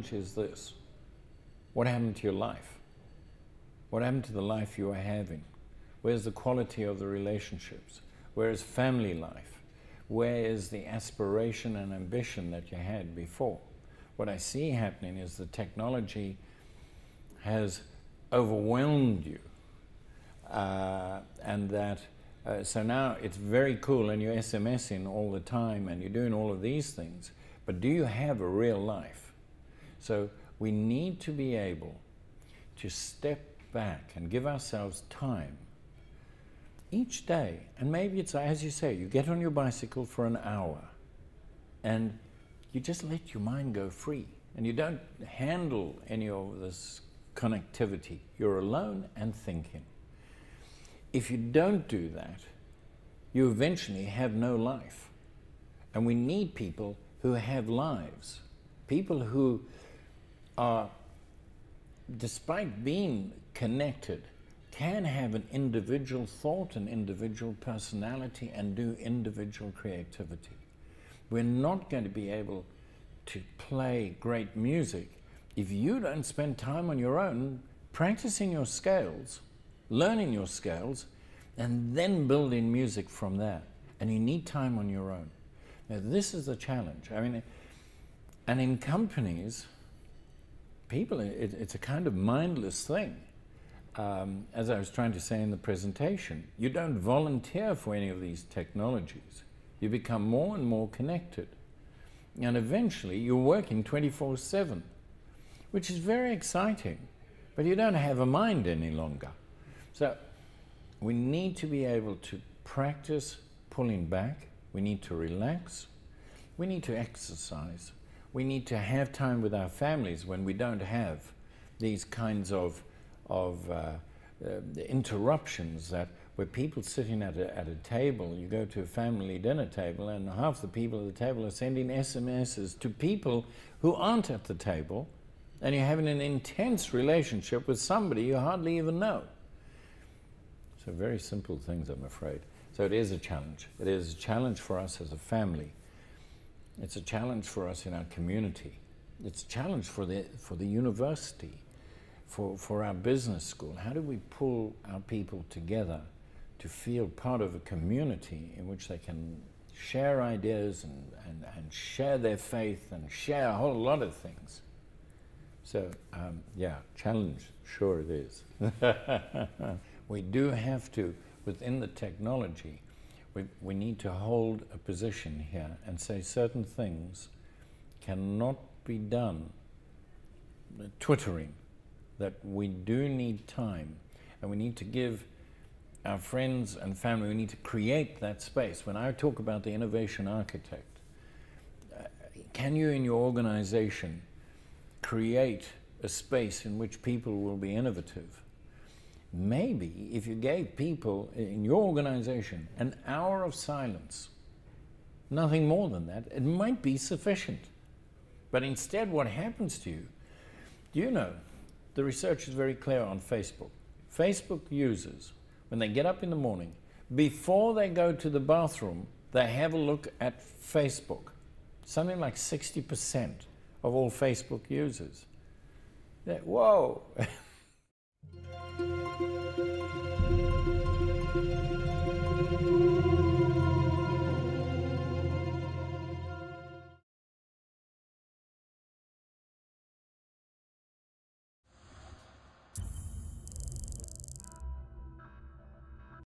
challenge is this: what happened to your life? What happened to the life you are having? Where's the quality of the relationships? Where is family life? Where is the aspiration and ambition that you had before? What I see happening is the technology has overwhelmed you, and that so now it's very cool and you're SMSing all the time and you're doing all of these things, but do you have a real life? So we need to be able to step back and give ourselves time each day. And maybe it's, as you say, you get on your bicycle for an hour and you just let your mind go free and you don't handle any of this connectivity. You're alone and thinking. If you don't do that, you eventually have no life. And we need people who have lives, people who are, despite being connected, can have an individual thought, an individual personality, and do individual creativity. We're not going to be able to play great music if you don't spend time on your own practicing your scales, learning your scales, and then building music from that. And you need time on your own. Now, this is the challenge. I mean, and in companies, people, it's a kind of mindless thing. As I was trying to say in the presentation, you don't volunteer for any of these technologies. You become more and more connected. And eventually, you're working 24/7, which is very exciting, but you don't have a mind any longer. So we need to be able to practice pulling back. We need to relax. We need to exercise. We need to have time with our families when we don't have these kinds of interruptions, that where people sitting at a table, you go to a family dinner table and half the people at the table are sending SMSs to people who aren't at the table, and you're having an intense relationship with somebody you hardly even know. So very simple things, I'm afraid. So it is a challenge. It is a challenge for us as a family. It's a challenge for us in our community. It's a challenge for the university, for our business school. How do we pull our people together to feel part of a community in which they can share ideas and share their faith and share a whole lot of things? So, yeah, challenge, sure it is. We do have to, within the technology, we need to hold a position here and say certain things cannot be done twittering, that we do need time, and we need to give our friends and family, we need to create that space. When I talk about the innovation architect, can you in your organization create a space in which people will be innovative? Maybe if you gave people in your organization an hour of silence, nothing more than that, it might be sufficient. But instead, what happens to you, do you know, the research is very clear on Facebook. Facebook users, when they get up in the morning, before they go to the bathroom, they have a look at Facebook. Something like 60% of all Facebook users. Whoa!